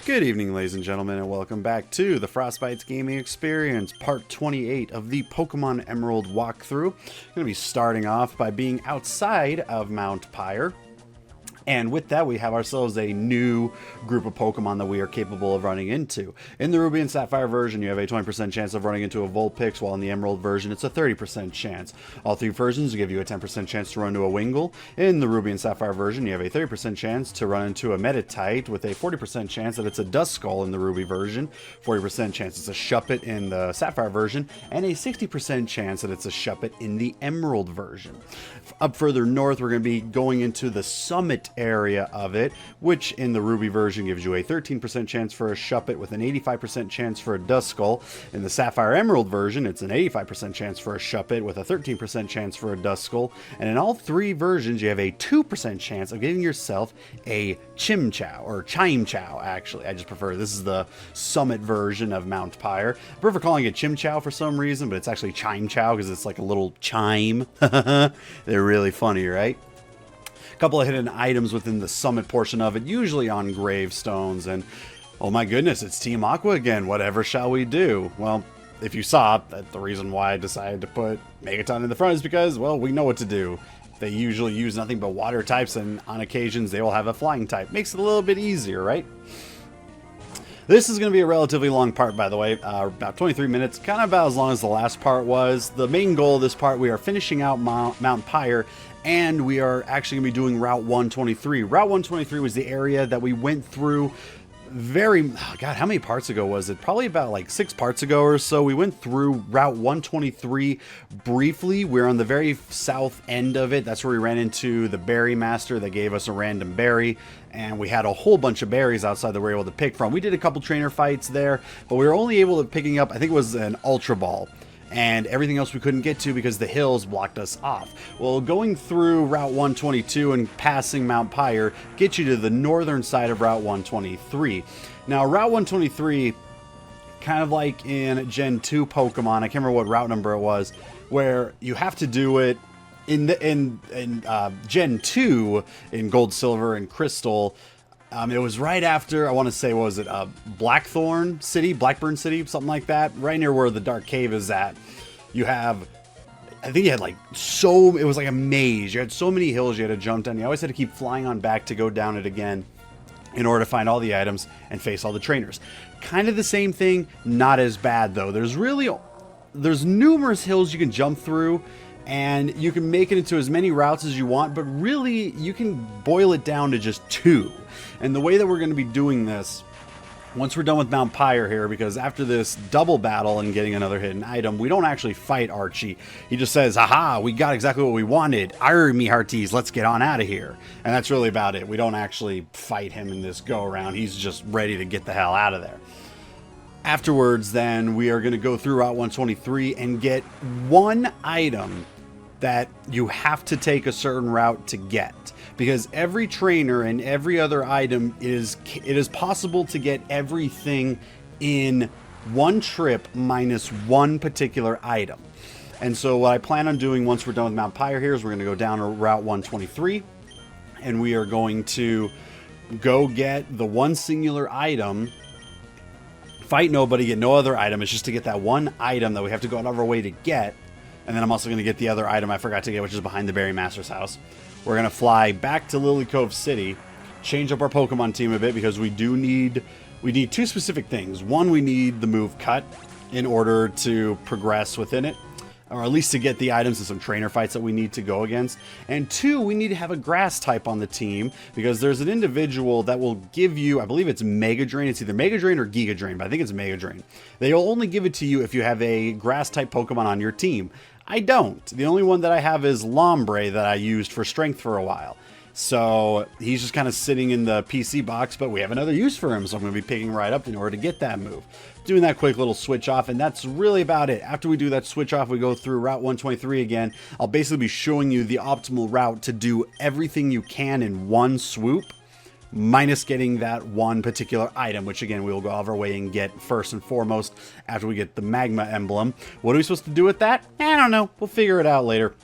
Good evening, ladies and gentlemen, and welcome back to the FrostBytez gaming experience, part 28 of the Pokemon Emerald walkthrough. I'm going to be starting off by being outside of Mount Pyre. And with that, we have ourselves a new group of Pokemon that we are capable of running into. In the Ruby and Sapphire version, you have a 20% chance of running into a Vulpix, while in the Emerald version, it's a 30% chance. All three versions give you a 10% chance to run into a Wingull. In the Ruby and Sapphire version, you have a 30% chance to run into a Meditite, with a 40% chance that it's a Duskull in the Ruby version, 40% chance it's a Shuppet in the Sapphire version, and a 60% chance that it's a Shuppet in the Emerald version. Up further north, we're going to be going into the Summit area of it, which in the Ruby version gives you a 13% chance for a Shuppet with an 85% chance for a Duskull. In the Sapphire Emerald version, it's an 85% chance for a Shuppet with a 13% chance for a Duskull. And in all three versions, you have a 2% chance of getting yourself a Chimchar, or Chimchar, actually. I just prefer, this is the Summit version of Mount Pyre. I prefer calling it Chimchar for some reason, but it's actually Chimchar because it's like a little chime. They're really funny, right? Couple of hidden items within the summit portion of it, usually on gravestones, and oh my goodness, it's Team Aqua again. Whatever shall we do? Well, if you saw, that the reason why I decided to put Megaton in the front is because, well, we know what to do. They usually use nothing but water types, and on occasions they will have a flying type. Makes it a little bit easier, right? This is going to be a relatively long part, by the way, about 23 minutes, kind of about as long as the last part was. The main goal of this part, we are finishing out Mount Pyre, and we are actually going to be doing Route 123. Route 123 was the area that we went through God, how many parts ago was it? Probably about like 6 parts ago or so. We went through Route 123 briefly. We're on the very south end of it. That's where we ran into the Berry Master that gave us a random berry. And we had a whole bunch of berries outside that we were able to pick from. We did a couple trainer fights there, but we were only able to picking up, I think it was an Ultra Ball. And everything else we couldn't get to because the hills blocked us off. Well, going through Route 122 and passing Mount Pyre gets you to the northern side of Route 123. Now, Route 123, kind of like in Gen 2 Pokemon, I can't remember what route number it was, where you have to do it in Gen 2, in Gold, Silver, and Crystal. It was right after, I want to say, what was it, Blackburn City, something like that, right near where the Dark Cave is at. You have, I think you had like it was like a maze. You had so many hills you had to jump down. You always had to keep flying on back to go down it again in order to find all the items and face all the trainers. Kind of the same thing, not as bad though. There's numerous hills you can jump through, and you can make it into as many routes as you want, but really you can boil it down to just 2. And the way that we're going to be doing this, once we're done with Mount Pyre here, because after this double battle and getting another hidden item, we don't actually fight Archie. He just says, haha, we got exactly what we wanted. Arr me hearties, let's get on out of here. And that's really about it. We don't actually fight him in this go around. He's just ready to get the hell out of there. Afterwards, then, we are going to go through Route 123 and get one item that you have to take a certain route to get, because every trainer and every other item it is possible to get everything in one trip minus one particular item. And so what I plan on doing once we're done with Mount Pyre here is we're going to go down to Route 123, and we are going to go get the one singular item, fight nobody, get no other item. It's just to get that one item that we have to go out of our way to get. And then I'm also going to get the other item I forgot to get, which is behind the Berry Master's house. We're going to fly back to Lily Cove City, change up our Pokemon team a bit, because we need 2 specific things. One, we need the move Cut in order to progress within it, or at least to get the items and some trainer fights that we need to go against. And 2, we need to have a grass type on the team, because there's an individual that will give you, I believe it's Mega Drain. It's either Mega Drain or Giga Drain, but I think it's Mega Drain. They'll only give it to you if you have a grass type Pokemon on your team. I don't. The only one that I have is Lombre that I used for strength for a while. So he's just kind of sitting in the PC box, but we have another use for him, so I'm going to be picking right up in order to get that move. Doing that quick little switch off, and that's really about it. After we do that switch off, we go through Route 123 again. I'll basically be showing you the optimal route to do everything you can in one swoop, minus getting that one particular item, which again, we will go out of our way and get first and foremost after we get the Magma Emblem. What are we supposed to do with that? I don't know. We'll figure it out later.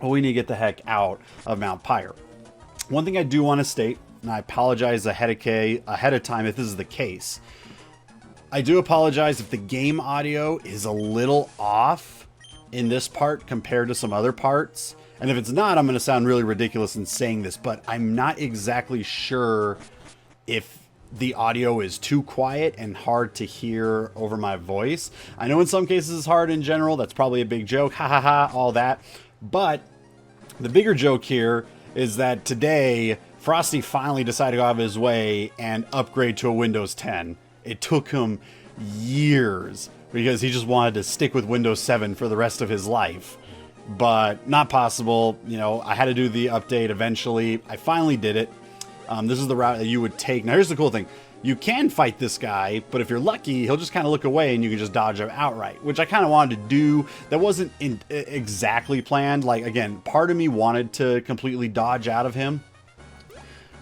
But we need to get the heck out of Mount Pyre. One thing I do want to state and I apologize ahead of time if this is the case. I do apologize if the game audio is a little off in this part compared to some other parts. And if it's not, I'm going to sound really ridiculous in saying this, but I'm not exactly sure if the audio is too quiet and hard to hear over my voice. I know in some cases it's hard in general. That's probably a big joke. Ha ha ha, all that. But the bigger joke here is that today, Frosty finally decided to go out of his way and upgrade to a Windows 10. It took him years because he just wanted to stick with Windows 7 for the rest of his life. But not possible. You know, I had to do the update eventually. I finally did it. This is the route that you would take. Now, here's the cool thing. You can fight this guy, but if you're lucky, he'll just kind of look away and you can just dodge him outright, which I kind of wanted to do. That wasn't exactly planned. Like, again, part of me wanted to completely dodge out of him.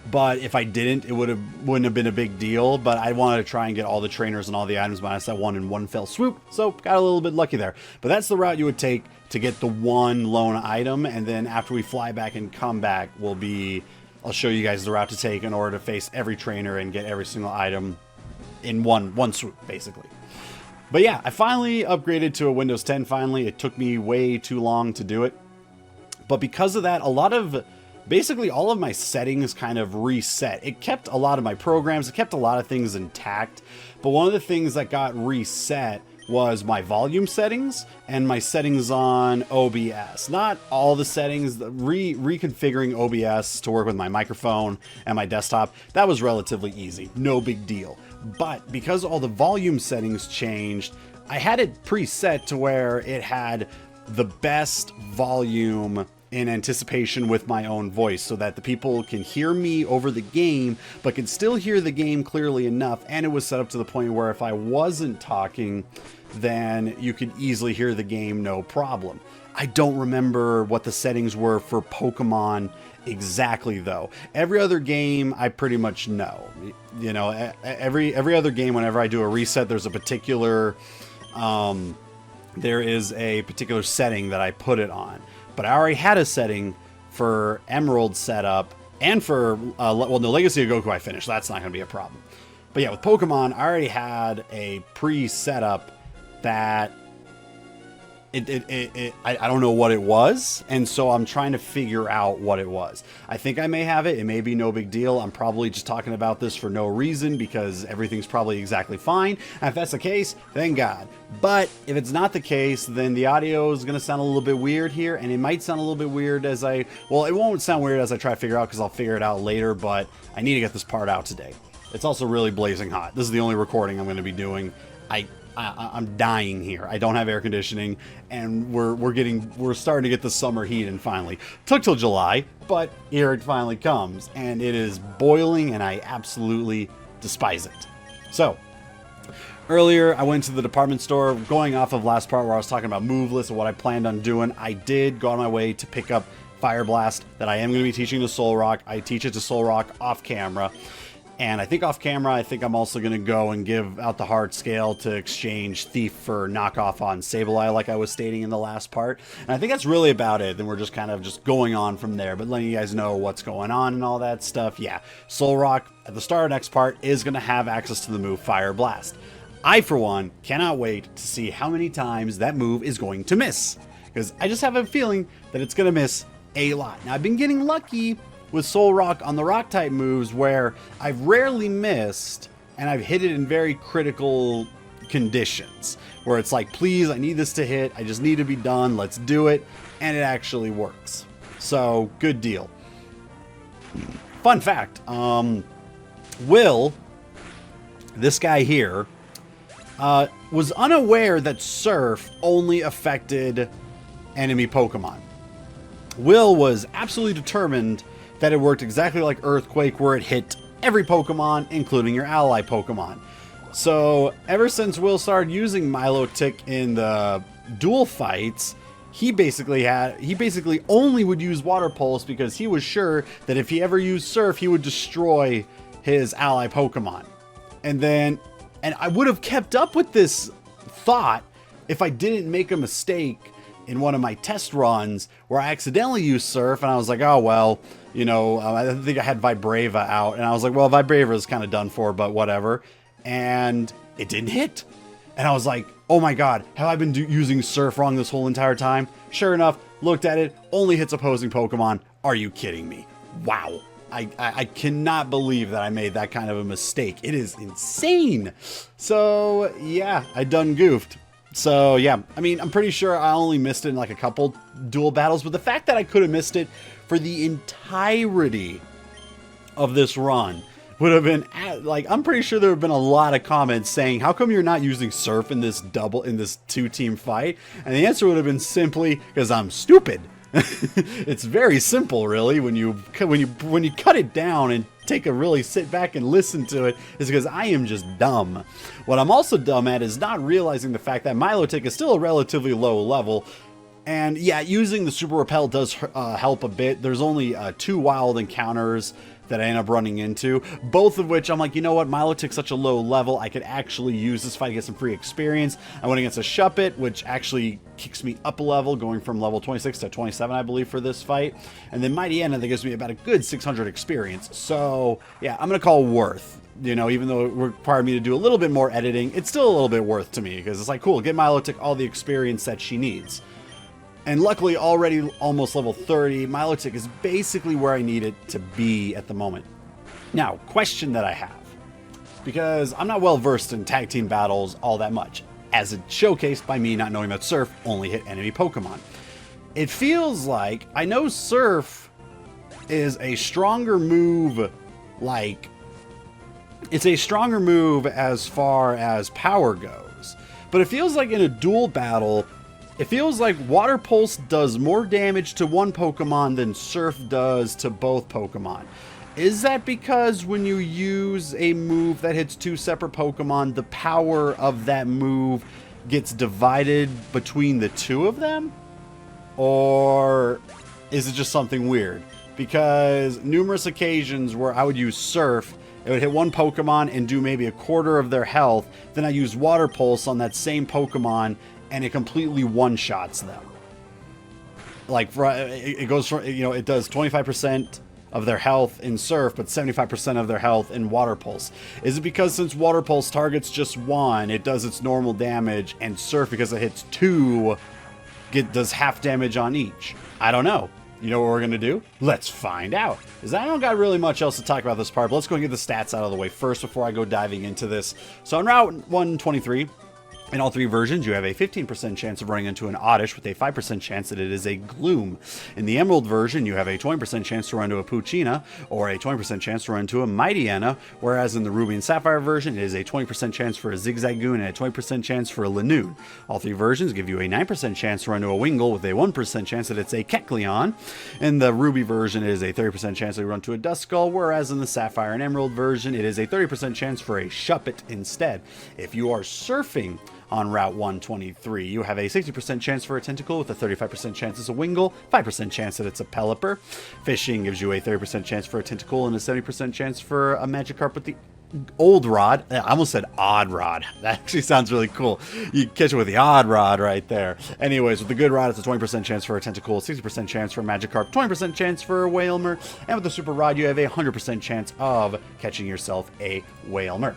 But if I didn't, it wouldn't have been a big deal. But I wanted to try and get all the trainers and all the items minus that one in one fell swoop. So got a little bit lucky there. But that's the route you would take to get the one lone item. And then after we fly back and come back, I'll show you guys the route to take in order to face every trainer and get every single item in one swoop, basically. But yeah, I finally upgraded to a Windows 10 finally. It took me way too long to do it. But because of that, basically all of my settings kind of reset. It kept a lot of my programs, it kept a lot of things intact, but one of the things that got reset was my volume settings and my settings on OBS. Not all the settings, reconfiguring OBS to work with my microphone and my desktop, that was relatively easy, no big deal. But because all the volume settings changed, I had it preset to where it had the best volume in anticipation with my own voice so that the people can hear me over the game but can still hear the game clearly enough. And it was set up to the point where if I wasn't talking, then you could easily hear the game no problem. I don't remember what the settings were for Pokemon exactly though. Every other game I pretty much know. You know, every other game, whenever I do a reset, there's a particular there is a particular setting that I put it on. But I already had a setting for Emerald setup and for, well, the Legacy of Goku I finished. That's not going to be a problem. But yeah, with Pokemon, I already had a pre-setup that I don't know what it was. And so I'm trying to figure out what it was. I think I may have it. It may be no big deal. I'm probably just talking about this for no reason because everything's probably exactly fine. And if that's the case, thank God. But if it's not the case, then the audio is going to sound a little bit weird here. And it might sound a little bit weird well, it won't sound weird as I try to figure out because I'll figure it out later. But I need to get this part out today. It's also really blazing hot. This is the only recording I'm going to be doing. I'm dying here. I don't have air conditioning, and we're starting to get the summer heat in finally. Took till July, but here it finally comes, and it is boiling, and I absolutely despise it. So, earlier I went to the department store, going off of last part where I was talking about move lists and what I planned on doing. I did go on my way to pick up Fire Blast that I am going to be teaching to Soul Rock. I teach it to Soul Rock off camera. And I think off camera, I think I'm also going to go and give out the heart scale to exchange Thief for knockoff on Sableye, like I was stating in the last part. And I think that's really about it. Then we're just kind of just going on from there, but letting you guys know what's going on and all that stuff. Yeah, Soul Rock at the start of next part is going to have access to the move Fire Blast. I, for one, cannot wait to see how many times that move is going to miss, because I just have a feeling that it's going to miss a lot. Now, I've been getting lucky with Soul Rock on the rock type moves where I've rarely missed and I've hit it in very critical conditions where it's like, please, I need this to hit. I just need to be done. Let's do it. And it actually works. So good deal. Fun fact. Will, this guy here, was unaware that Surf only affected enemy Pokemon. Will was absolutely determined that it worked exactly like Earthquake, where it hit every Pokemon, including your ally Pokemon. So ever since Will started using Milotic in the duel fights, he basically only would use Water Pulse because he was sure that if he ever used Surf, he would destroy his ally Pokemon. And I would have kept up with this thought if I didn't make a mistake in one of my test runs where I accidentally used Surf, and I was like, oh, well, you know, I think I had Vibrava out, and I was like, well, Vibrava is kind of done for, but whatever. And it didn't hit. And I was like, oh my god, have I been using Surf wrong this whole entire time? Sure enough, looked at it, only hits opposing Pokemon. Are you kidding me? Wow. I cannot believe that I made that kind of a mistake. It is insane. So, yeah, I done goofed. So, yeah, I mean, I'm pretty sure I only missed it in like a couple duel battles, but the fact that I could have missed it for the entirety of this run would have been, like, I'm pretty sure there have been a lot of comments saying, how come you're not using Surf in this two-team fight? And the answer would have been simply, because I'm stupid. It's very simple, really, when you cut it down and take a really sit back and listen to it, is because I am just dumb. What I'm also dumb at is not realizing the fact that Milotic is still a relatively low level. And yeah, using the Super Repel does help a bit. There's only 2 wild encounters that I end up running into, both of which I'm like, you know what, Milotic's such a low level, I could actually use this fight to get some free experience. I went against a Shuppet, which actually kicks me up a level, going from level 26 to 27, I believe, for this fight. And then Mightyena, that gives me about a good 600 experience. So yeah, I'm gonna call worth. You know, even though it required me to do a little bit more editing, it's still a little bit worth to me, because it's like, cool, get Milotic all the experience that she needs. And luckily, already almost level 30, Milotic is basically where I need it to be at the moment. Now, question that I have, because I'm not well versed in tag team battles all that much, as it's showcased by me not knowing that Surf only hit enemy Pokemon. It feels like, I know Surf is a stronger move, like, it's a stronger move as far as power goes, but it feels like in a duel battle, it feels like Water Pulse does more damage to one Pokemon than Surf does to both Pokemon. Is that because when you use a move that hits 2 separate Pokemon, the power of that move gets divided between the 2 of them? Or is it just something weird? Because numerous occasions where I would use Surf, it would hit one Pokemon and do maybe a quarter of their health, then I use Water Pulse on that same Pokemon and it completely one-shots them. Like, it goes from, you know, it does 25% of their health in Surf, but 75% of their health in Water Pulse. Is it because since Water Pulse targets just one, it does its normal damage, and Surf, because it hits 2, does half damage on each? I don't know. You know what we're going to do? Let's find out. Because I don't got really much else to talk about this part, but let's go and get the stats out of the way first before I go diving into this. So on Route 123, in all 3 versions, you have a 15% chance of running into an Oddish with a 5% chance that it is a Gloom. In the Emerald version, you have a 20% chance to run into a Poochyena, or a 20% chance to run into a Mightyena, whereas in the Ruby and Sapphire version, it is a 20% chance for a Zigzagoon and a 20% chance for a Lanoon. All 3 versions give you a 9% chance to run into a Wingull with a 1% chance that it's a Kecleon. In the Ruby version, it is a 30% chance to run into a Duskull, whereas in the Sapphire and Emerald version, it is a 30% chance for a Shuppet instead. If you are surfing on Route 123, you have a 60% chance for a Tentacle with a 35% chance it's a Wingull, 5% chance that it's a Pelipper. Fishing gives you a 30% chance for a Tentacle and a 70% chance for a Magikarp with the Old Rod. I almost said Odd Rod. That actually sounds really cool. You catch it with the Odd Rod right there. Anyways, with the Good Rod, it's a 20% chance for a Tentacle, 60% chance for a Magikarp, 20% chance for a Wailmer, and with the Super Rod, you have a 100% chance of catching yourself a Wailmer.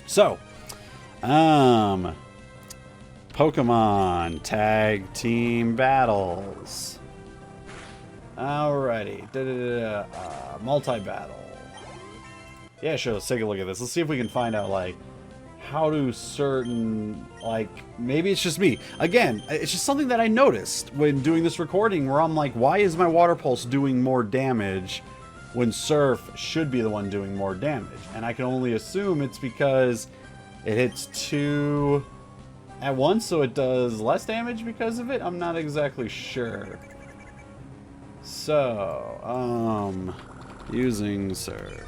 So, Pokemon Tag Team Battles. Alrighty. Multi-battle. Yeah, sure, let's take a look at this. Let's see if we can find out, like, how do certain, like, maybe it's just me. Again, it's just something that I noticed when doing this recording where I'm like, why is my Water Pulse doing more damage when Surf should be the one doing more damage? And I can only assume it's because it hits 2 at once, so it does less damage because of it? I'm not exactly sure. So, using Surf.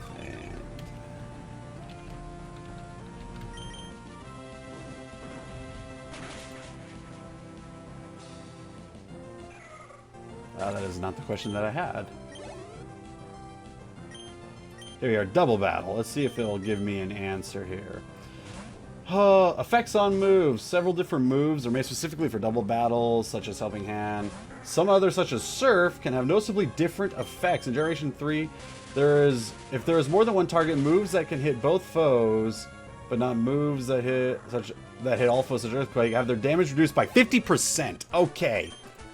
That is not the question that I had. Here we are, double battle. Let's see if it'll give me an answer here. Effects on moves. Several different moves are made specifically for double battles, such as Helping Hand. Some others, such as Surf, can have noticeably different effects. In Generation 3, if there is more than one target, moves that can hit both foes, but not moves that hit all foes such as Earthquake, have their damage reduced by 50%. Okay.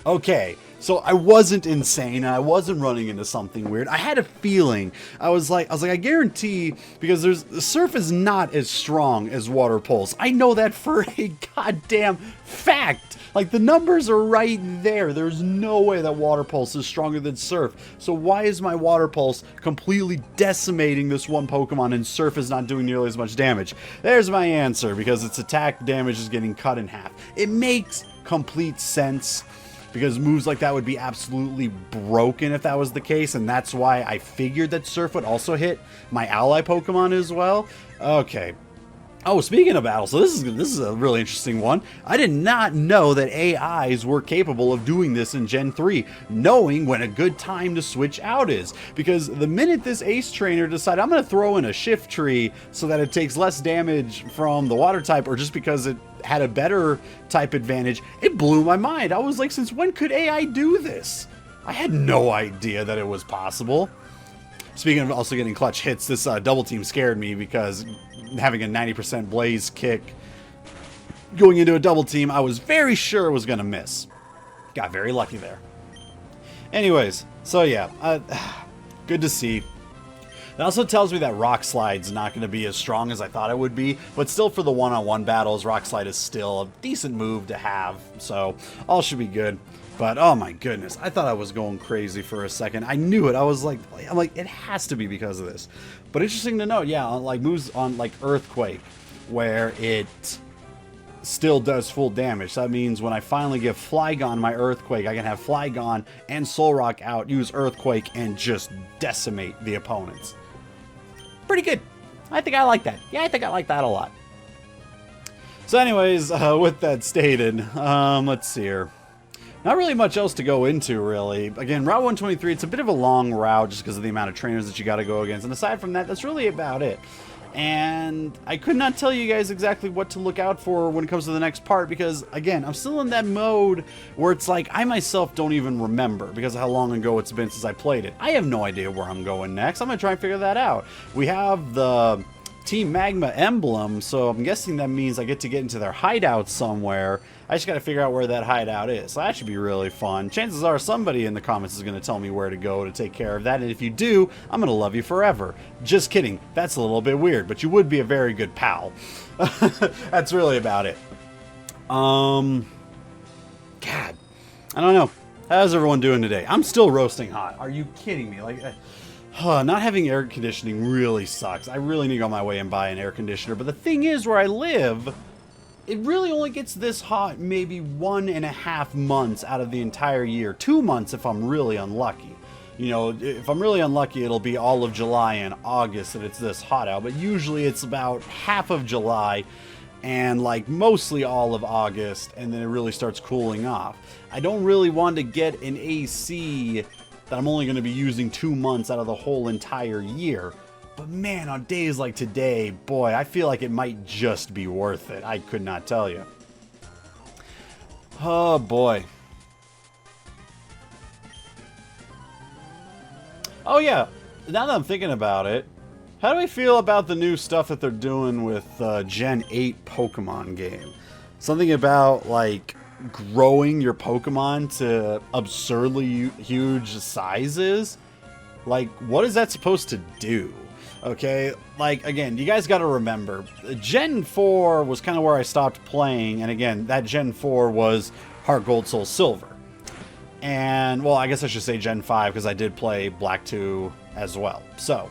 Okay. So I wasn't insane. I wasn't running into something weird. I had a feeling. I was like, I guarantee, because Surf is not as strong as Water Pulse. I know that for a goddamn fact. Like, the numbers are right there. There's no way that Water Pulse is stronger than Surf. So why is my Water Pulse completely decimating this one Pokemon and Surf is not doing nearly as much damage? There's my answer, because its attack damage is getting cut in half. It makes complete sense, because moves like that would be absolutely broken if that was the case, and that's why I figured that Surf would also hit my ally Pokemon as well. Okay. Oh, speaking of battle, so this is a really interesting one. I did not know that AIs were capable of doing this in Gen 3, knowing when a good time to switch out is. Because the minute this Ace Trainer decided, I'm going to throw in a Shift Tree so that it takes less damage from the Water type, or just because it had a better type advantage, it blew my mind. I was like, since when could AI do this? I had no idea that it was possible. Speaking of also getting clutch hits, this double team scared me, because having a 90% Blaze kick going into a double team, I was very sure it was going to miss. Got very lucky there. Anyways, so yeah, good to see. It also tells me that Rock Slide's not going to be as strong as I thought it would be, but still for the one-on-one battles, Rock Slide is still a decent move to have, so all should be good. But oh my goodness, I thought I was going crazy for a second. I knew it. I'm like, it has to be because of this. But interesting to note, yeah, like moves on like Earthquake, where it still does full damage. That means when I finally give Flygon my Earthquake, I can have Flygon and Solrock out, use Earthquake, and just decimate the opponents. Pretty good. I think I like that. Yeah, I think I like that a lot. So anyways, with that stated, let's see here. Not really much else to go into, really. Again, Route 123, it's a bit of a long route just because of the amount of trainers that you got to go against. And aside from that, that's really about it. And I could not tell you guys exactly what to look out for when it comes to the next part because, again, I'm still in that mode where it's like I myself don't even remember because of how long ago it's been since I played it. I have no idea where I'm going next. I'm going to try and figure that out. We have the Team Magma emblem, so I'm guessing that means I get to get into their hideout somewhere. I just got to figure out where that hideout is. So that should be really fun. Chances are somebody in the comments is going to tell me where to go to take care of that. And if you do, I'm going to love you forever. Just kidding. That's a little bit weird, but you would be a very good pal. That's really about it. God, I don't know. How's everyone doing today? I'm still roasting hot. Are you kidding me? Like, not having air conditioning really sucks. I really need to go on my way and buy an air conditioner. But the thing is, where I live, it really only gets this hot maybe 1.5 months out of the entire year. 2 months if I'm really unlucky. You know, if I'm really unlucky, it'll be all of July and August that it's this hot out. But usually it's about half of July and like mostly all of August, and then it really starts cooling off. I don't really want to get an AC that I'm only going to be using 2 months out of the whole entire year. But man, on days like today, boy, I feel like it might just be worth it. I could not tell you. Oh boy. Oh yeah, now that I'm thinking about it, how do I feel about the new stuff that they're doing with Gen 8 Pokemon game? Something about, like, growing your Pokemon to absurdly huge sizes? Like, what is that supposed to do? Okay, like, again, you guys got to remember, Gen 4 was kind of where I stopped playing, and again, that Gen 4 was Heart Gold, Soul Silver. And, well, I guess I should say Gen 5, because I did play Black 2 as well. So,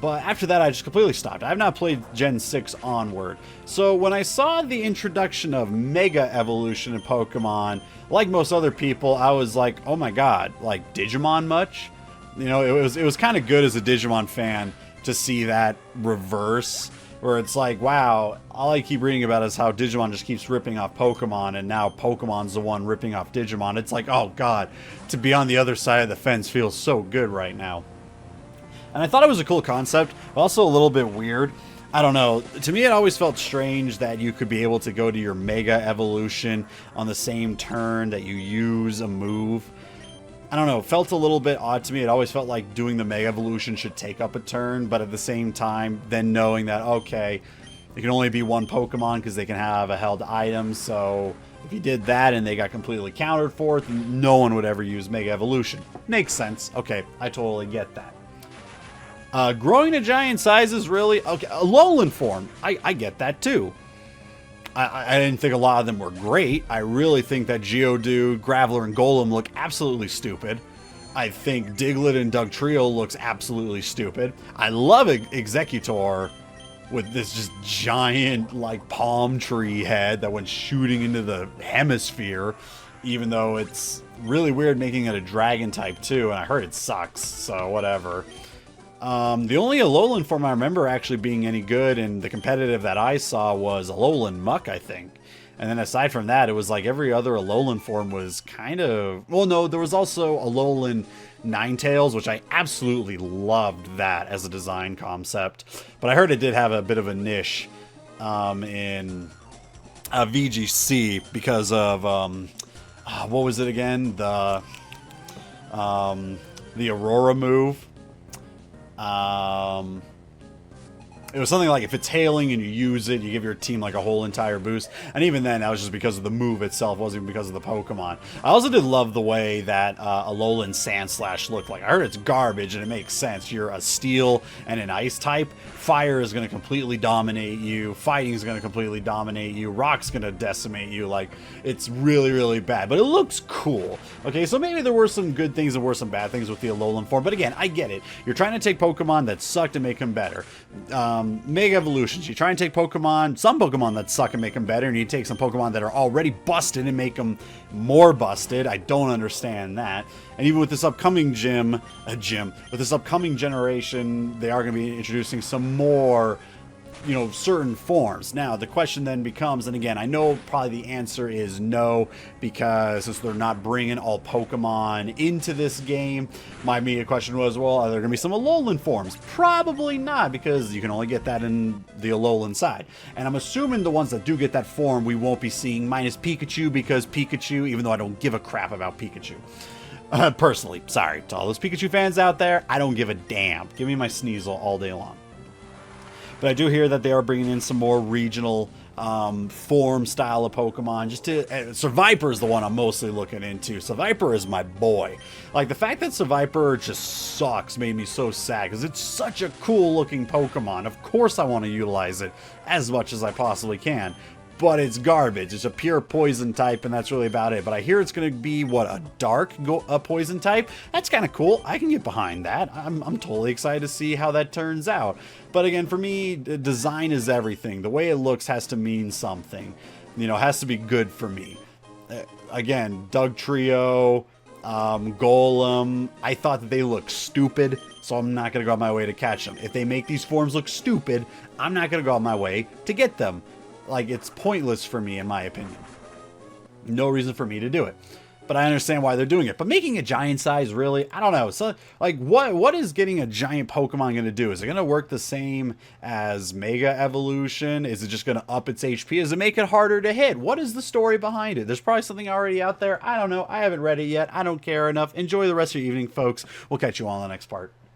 but after that, I just completely stopped. I have not played Gen 6 onward. So when I saw the introduction of Mega Evolution in Pokemon, like most other people, I was like, oh my god, like, Digimon much? You know, it was kind of good as a Digimon fan to see that reverse, where it's like, wow, all I keep reading about is how Digimon just keeps ripping off Pokemon, and now Pokemon's the one ripping off Digimon. It's like, oh god, to be on the other side of the fence feels so good right now. And I thought it was a cool concept, but also a little bit weird. I don't know. To me, it always felt strange that you could be able to go to your Mega Evolution on the same turn that you use a move. I don't know. It felt a little bit odd to me. It always felt like doing the Mega Evolution should take up a turn, but at the same time, then knowing that, okay, it can only be one Pokemon because they can have a held item, so if you did that and they got completely countered for it, no one would ever use Mega Evolution. Makes sense. Okay, I totally get that. Growing to giant sizes, really? Okay, Alolan form, I get that too. I didn't think a lot of them were great. I really think that Geodude, Graveler, and Golem look absolutely stupid. I think Diglett and Dugtrio looks absolutely stupid. I love Executor with this just giant, like, palm tree head that went shooting into the hemisphere, even though it's really weird making it a dragon type too, and I heard it sucks, so whatever. The only Alolan form I remember actually being any good in the competitive that I saw was Alolan Muck, I think. And then aside from that, it was like every other Alolan form was kind of... Well, no, there was also Alolan Ninetales, which I absolutely loved that as a design concept. But I heard it did have a bit of a niche in VGC because of... what was it again? The Aurora move. It was something like if it's hailing and you use it, you give your team like a whole entire boost. And even then, that was just because of the move itself. It wasn't even because of the Pokemon. I also did love the way that Alolan Sandslash looked like. I heard it's garbage, and it makes sense. You're a steel and an ice type. Fire is going to completely dominate you. Fighting is going to completely dominate you. Rock's going to decimate you. Like, it's really, really bad. But it looks cool. Okay, so maybe there were some good things and were some bad things with the Alolan form. But again, I get it. You're trying to take Pokemon that sucked and make them better. Mega Evolutions. You try and take some Pokemon that suck and make them better, and you take some Pokemon that are already busted and make them more busted. I don't understand that. And even with this upcoming with this upcoming generation, they are going to be introducing some more, you know, certain forms. Now, the question then becomes, and again, I know probably the answer is no, because since they're not bringing all Pokemon into this game, my immediate question was, well, are there going to be some Alolan forms? Probably not, because you can only get that in the Alolan side. And I'm assuming the ones that do get that form, we won't be seeing minus Pikachu, because Pikachu, even though I don't give a crap about Pikachu, personally, sorry to all those Pikachu fans out there, I don't give a damn. Give me my Sneasel all day long. But I do hear that they are bringing in some more regional form style of Pokemon. Just to Survivor is the one I'm mostly looking into. Survivor is my boy. Like, the fact that Survivor just sucks made me so sad, because it's such a cool looking Pokemon. Of course I want to utilize it as much as I possibly can. But it's garbage. It's a pure poison type, and that's really about it. But I hear it's going to be, what, a dark poison type? That's kind of cool. I can get behind that. I'm totally excited to see how that turns out. But again, for me, design is everything. The way it looks has to mean something. You know, it has to be good for me. Again, Dugtrio, Golem, I thought that they looked stupid, so I'm not going to go out my way to catch them. If they make these forms look stupid, I'm not going to go out my way to get them. Like, it's pointless for me, in my opinion. No reason for me to do it. But I understand why they're doing it. But making a giant size, really? I don't know. So, like, what is getting a giant Pokemon going to do? Is it going to work the same as Mega Evolution? Is it just going to up its HP? Does it make it harder to hit? What is the story behind it? There's probably something already out there. I don't know. I haven't read it yet. I don't care enough. Enjoy the rest of your evening, folks. We'll catch you all in the next part.